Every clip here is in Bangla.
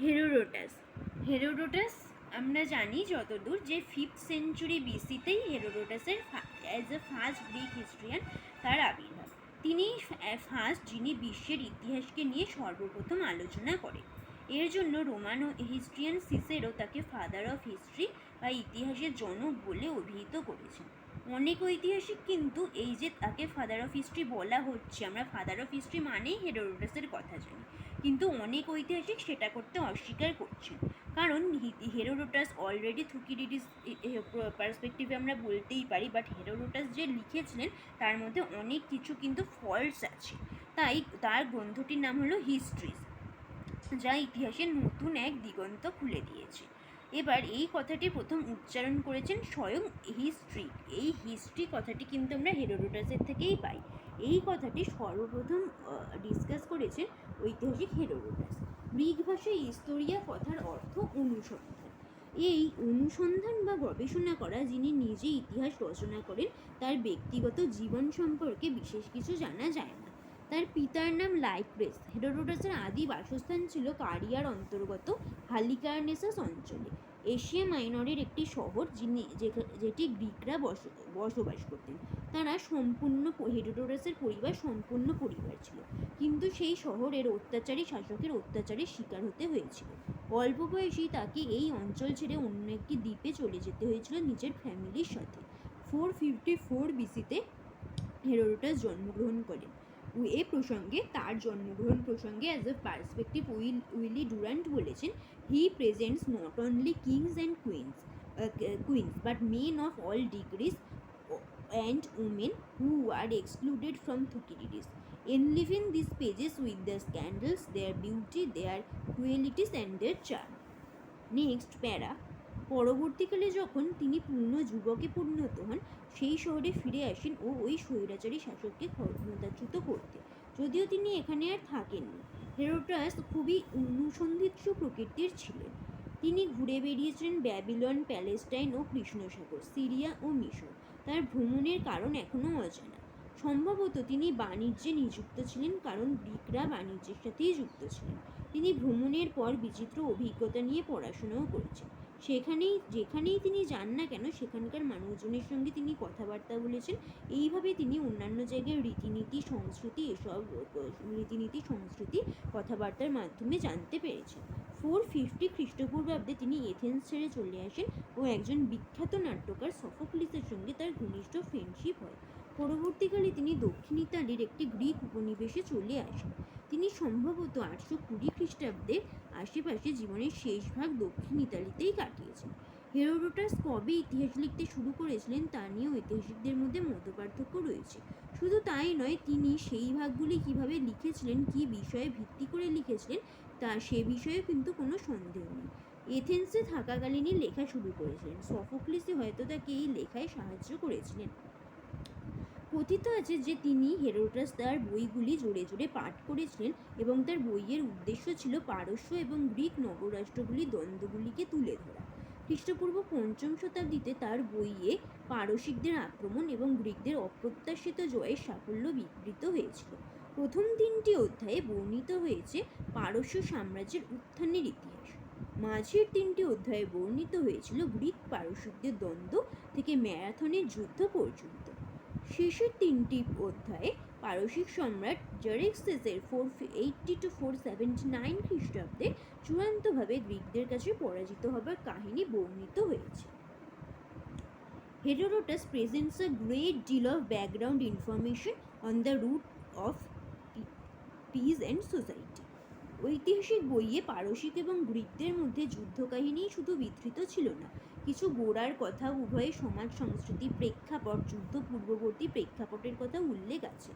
হেরোডোটাস। হেরোডোটাস আমরা জানি যতদূর যে 5th সেঞ্চুরি বিসিতেই হেরোডোটাসের as a first Greek historian তার আবির্ভাব। তিনি ফার্স্ট যিনি বিশ্বের ইতিহাসকে নিয়ে সর্বপ্রথম আলোচনা করেন। এর জন্য রোমান হিস্ট্রিয়ান সিসেরো তাকে ফাদার অফ হিস্ট্রি বা ইতিহাসের জনক বলে অভিহিত করেছেন। অনেক ঐতিহাসিক কিন্তু এই যে তাকে ফাদার অফ হিস্ট্রি বলা হচ্ছে, আমরা ফাদার অফ হিস্ট্রি মানেই হেরোডোটাসের কথা জানি, কিন্তু অনেক ঐতিহাসিক সেটা করতে অস্বীকার করছেন। কারণ হেরোডোটাস অলরেডি থুকিডিডিস পার্সপেক্টিভে আমরা বলতেই পারি, বাট হেরোডোটাস যে লিখেছিলেন তার মধ্যে অনেক কিছু কিন্তু ফল্টস আছে। তাই তার গ্রন্থটির নাম হলো হিস্ট্রিজ, যা ইতিহাসের নতুন এক দিগন্ত খুলে দিয়েছে। এবার এই কথাটি প্রথম উচ্চারণ করেছেন স্বয়ং হিস্ট্রি। এই হিস্ট্রি কথাটি কিন্তু আমরা হেরোডোটাসের থেকেই পাই। এই কথাটি সর্বপ্রথম ডিসকাস করেছেন ঐতিহাসিক হেরোডোটাস। গ্রিক ভাষায় ইস্তোরিয়া কথার অর্থ অনুসন্ধান। এই অনুসন্ধান বা গবেষণা করা, যিনি নিজে ইতিহাস রচনা করেন তার ব্যক্তিগত জীবন সম্পর্কে বিশেষ কিছু জানা যায় না। তার পিতার নাম লাইক্রেস। হেরোডোটাসের আদি বাসস্থান ছিল কারিয়ার অন্তর্গত হালিকার্নেসাস অঞ্চলে, এশিয়া মাইনরের একটি শহর যেটি গ্রিকরা বসবাস করতেন। তারা হেরোডোটাসের পরিবার সম্পূর্ণ পরিবার ছিল, কিন্তু সেই শহরের অত্যাচারী শাসকের অত্যাচারের শিকার হতে হয়েছিল। অল্প বয়সেই তাকে এই অঞ্চল ছেড়ে অন্য একটি দ্বীপে চলে যেতে হয়েছিল নিজের ফ্যামিলির সাথে। 454 বিসিতে হেরোডোটাস জন্মগ্রহণ করেন। এ প্রসঙ্গে তার জন্মগ্রহণ প্রসঙ্গে as a perspective Will Durant বলেছেন, he presents not only kings and queens but men of all degrees and women who are excluded from Thucydides. Enliven these pages with their scandals, their beauty, their cruelties and their charm. Next প্যারা। পরবর্তীকালে যখন তিনি পূর্ণ যুবকে পরিণত হন, সেই শহরে ফিরে আসেন ও ওই স্বৈরাচারী শাসককে ক্ষমতাচ্যুত করতে, যদিও তিনি এখানে আর থাকেননি। হেরোডোটাস খুবই অনুসন্ধিৎসু প্রকৃতির ছিলেন। তিনি ঘুরে বেরিয়েছিলেন ব্যাবিলন, প্যালেস্টাইন ও কৃষ্ণসাগর, সিরিয়া ও মিশর। তার ভ্রমণের কারণ এখনও অজানা। সম্ভবত তিনি বাণিজ্যে নিযুক্ত ছিলেন, কারণ গ্রিকরা বাণিজ্যের সাথেই যুক্ত ছিলেন। তিনি ভ্রমণের পর বিচিত্র অভিজ্ঞতা নিয়ে পড়াশোনাও করেছেন। যেখানেই তিনি যান না কেন সেখানকার মানুষজনের সঙ্গে তিনি কথাবার্তা বলেছেন। এইভাবে তিনি অন্যান্য জায়গার রীতিনীতি সংস্কৃতি কথাবার্তার মাধ্যমে জানতে পেরেছেন। 450 খ্রিস্টপূর্বাব্দে তিনি এথেন্স ছেড়ে চলে আসেন ও একজন বিখ্যাত নাট্যকার সফোক্লিসের সঙ্গে তার ঘনিষ্ঠ ফ্রেন্ডশিপ হয়। পরবর্তীকালে তিনি দক্ষিণ ইতালির একটি গ্রিক উপনিবেশে চলে আসেন। তিনি সম্ভবত 820 খ্রিস্টাব্দের আশেপাশে জীবনের শেষ ভাগ দক্ষিণ ইতালিতেই কাটিয়েছেন। হেরোডোটাস কবে ইতিহাস লিখতে শুরু করেছিলেন তা নিয়ে ঐতিহাসিকদের মধ্যে মতপার্থক্য রয়েছে। শুধু তাই নয়, তিনি সেই ভাগগুলি কিভাবে লিখেছিলেন, কী বিষয়ে ভিত্তি করে লিখেছিলেন সে বিষয়ে কিন্তু কোনো সন্দেহ নেই। এথেন্সে থাকাকালীনই লেখা শুরু করেছিলেন। সফোক্লিসই হয়তো তাকে এই লেখায় সাহায্য করেছিলেন। কথিত আছে যে তিনি হেরোডোটাস তার বইগুলি জোরে জোরে পাঠ করেছিলেন এবং তার বইয়ের উদ্দেশ্য ছিল পারস্য এবং গ্রিক নগরাষ্ট্রগুলির দ্বন্দ্বগুলিকে তুলে ধরা। খ্রিস্টপূর্ব 5ম শতাব্দীতে তার বইয়ে পারসিকদের আক্রমণ এবং গ্রিকদের অপ্রত্যাশিত জয়ের সাফল্য বিবৃত হয়েছিল। প্রথম 3টি অধ্যায়ে বর্ণিত হয়েছে পারস্য সাম্রাজ্যের উত্থানের ইতিহাস। মাঝের 3টি অধ্যায়ে বর্ণিত হয়েছিল গ্রিক পারসিকদের দ্বন্দ্ব থেকে ম্যারাথনের যুদ্ধ পর্যন্ত। শেষের 3টি অধ্যায়ে পারসিক সম্রাট জারেক্সেসের 480 to 479 খ্রিস্টাব্দে চূড়ান্তভাবে গ্রিকদের কাছে পরাজিত হবার কাহিনী বর্ণিত হয়েছে। Herodotus presents a great deal of background information on the root of peace and society. ঐতিহাসিক বইয়ে পারসিক এবং গ্রিকদের মধ্যে যুদ্ধ কাহিনী শুধু বিধৃত ছিল না, কিছু গোড়ার কথা, উভয়ের সমাজ সংস্কৃতি, প্রেক্ষাপট, যুদ্ধ পূর্ববর্তী প্রেক্ষাপটের কথা উল্লেখ আছে।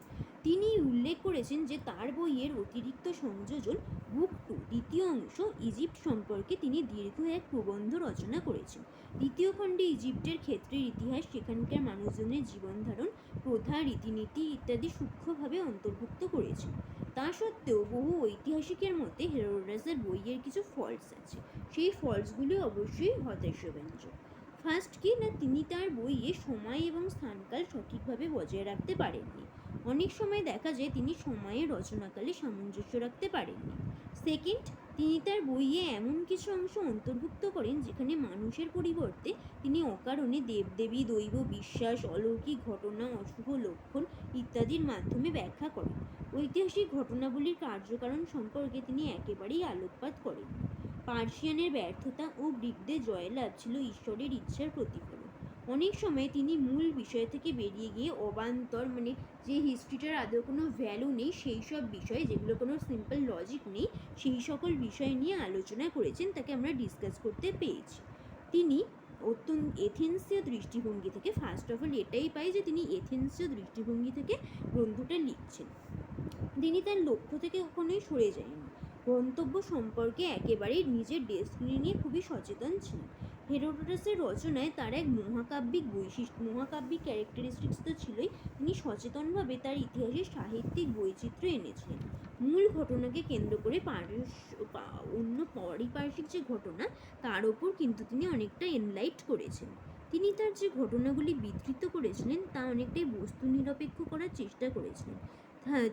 তিনি উল্লেখ করেছেন যে তার বইয়ের অতিরিক্ত সংযোজন বুক 2 দ্বিতীয় অংশ ইজিপ্ট সম্পর্কে তিনি দীর্ঘ এক প্রবন্ধ রচনা করেছেন। দ্বিতীয় খণ্ডে ইজিপ্টের ক্ষেত্রের ইতিহাস, সেখানকার মানুষজনের জীবনধারণ, প্রথা, রীতিনীতি ইত্যাদি সূক্ষ্মভাবে অন্তর্ভুক্ত করেছেন। তা সত্ত্বেও বহু ঐতিহাসিকের মতে হেরোডোটাসের বইয়ের কিছু ফল্টস আছে। সেই ফল্টসগুলি অবশ্যই হতাশাব্যঞ্জক। ফার্স্ট কি না, তিনি তার বইয়ে সময় এবং স্থানকাল সঠিকভাবে বজায় রাখতে পারেননি। অনেক সময় দেখা যায় তিনি সময়ের রচনাকালে সামঞ্জস্য রাখতে পারেননি। সেকেন্ড, তিনি তার বইয়ে এমন কিছু অংশ অন্তর্ভুক্ত করেন যেখানে মানুষের পরিবর্তে তিনি অকারণে দেবদেবী, দৈব বিশ্বাস, অলৌকিক ঘটনা, অশুভ লক্ষণ ইত্যাদির মাধ্যমে ব্যাখ্যা করেন। ঐতিহাসিক ঘটনাবলীর কার্যকারণ সম্পর্কে তিনি একেবারেই আলোকপাত করেন। পার্সিয়ানের ব্যর্থতা ও গ্রিকদের জয়লাভ ছিল ঈশ্বরের ইচ্ছার প্রতিফলন। অনেক সময় তিনি মূল বিষয় থেকে বেরিয়ে গিয়ে অবান্তর, মানে যে হিস্ট্রিটার আদৌ কোনো ভ্যালু নেই সেই সব বিষয়, যেগুলো কোনো সিম্পল লজিক নেই, সেই সকল বিষয় নিয়ে আলোচনা করেছেন, তাকে আমরা ডিসকাস করতে পেয়েছি। তিনি অত্যন্ত এথেন্সীয় দৃষ্টিভঙ্গি থেকে, ফার্স্ট অফ অল এটাই পাই যে তিনি এথেন্সীয় দৃষ্টিভঙ্গি থেকে গ্রন্থটা লিখছেন। তিনি তার লক্ষ্য থেকে কখনোই সরে যায়নি। গন্তব্য সম্পর্কে একেবারেই নিজের ডেস্টিনি নিয়ে খুবই সচেতন ছিলেন। হেরোডোটাসের রচনায় তার এক মহাকাব্যিক ক্যারেক্টারিস্টিক্স তো ছিলই, তিনি সচেতনভাবে তার ইতিহাসের সাহিত্যিক বৈচিত্র্য এনেছিলেন। মূল ঘটনাকে কেন্দ্র করে অন্য পারিপার্শ্বিক যে ঘটনা তার ওপর কিন্তু তিনি অনেকটা এনলাইট করেছেন। তিনি তার যে ঘটনাগুলি বিধৃত করেছিলেন তা অনেকটাই বস্তু নিরপেক্ষ করার চেষ্টা করেছিলেন। হ্যাঁ,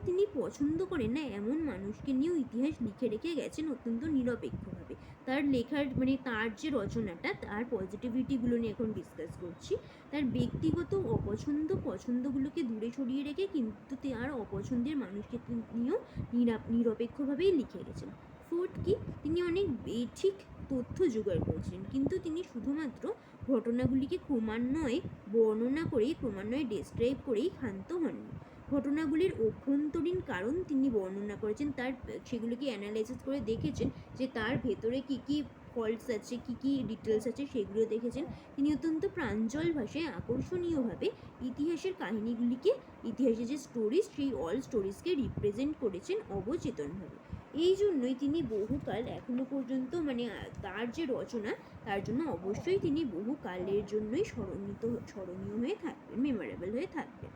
তিনি পছন্দ করেন না এমন মানুষকে নিয়েও ইতিহাস লিখে রেখে গেছেন অত্যন্ত নিরপেক্ষভাবে। তার লেখার, মানে তার যে রচনাটা, তার পজিটিভিটিগুলো নিয়ে এখন ডিসকাস করছি। তার ব্যক্তিগত পছন্দগুলোকে দূরে সরিয়ে রেখে কিন্তু তার অপছন্দের মানুষকে নিয়েও নিরপেক্ষভাবেই লিখে গেছেন। ফোর্থ কি, তিনি অনেক বেঠিক তথ্য জোগাড় করেছিলেন, কিন্তু তিনি শুধুমাত্র ঘটনাগুলিকে ক্রমান্বয়ে বর্ণনা করেই, ক্রমান্বয়ে ডেসক্রাইব করেই ক্ষান্ত হননি। ঘটনাগুলির অভ্যন্তরীণ কারণ তিনি বর্ণনা করেছেন, সেগুলোকে অ্যানালাইসিস করে দেখেছেন যে তার ভেতরে কী কী ফল্টস আছে, কী কী ডিটেলস আছে, সেগুলো দেখেছেন। তিনি অত্যন্ত প্রাঞ্জল ভাষায়, আকর্ষণীয়ভাবে ইতিহাসের কাহিনীগুলিকে, ইতিহাসের যে স্টোরিজ, সেই অল স্টোরিজকে রিপ্রেজেন্ট করেছেন অবচেতনভাবে। এই জন্যই তিনি বহুকাল এখনো পর্যন্ত, মানে তার যে রচনা, তার জন্য অবশ্যই তিনি বহুকালের জন্যই স্মরণীয় হয়ে থাকবেন, মেমোরেবল হয়ে থাকবেন।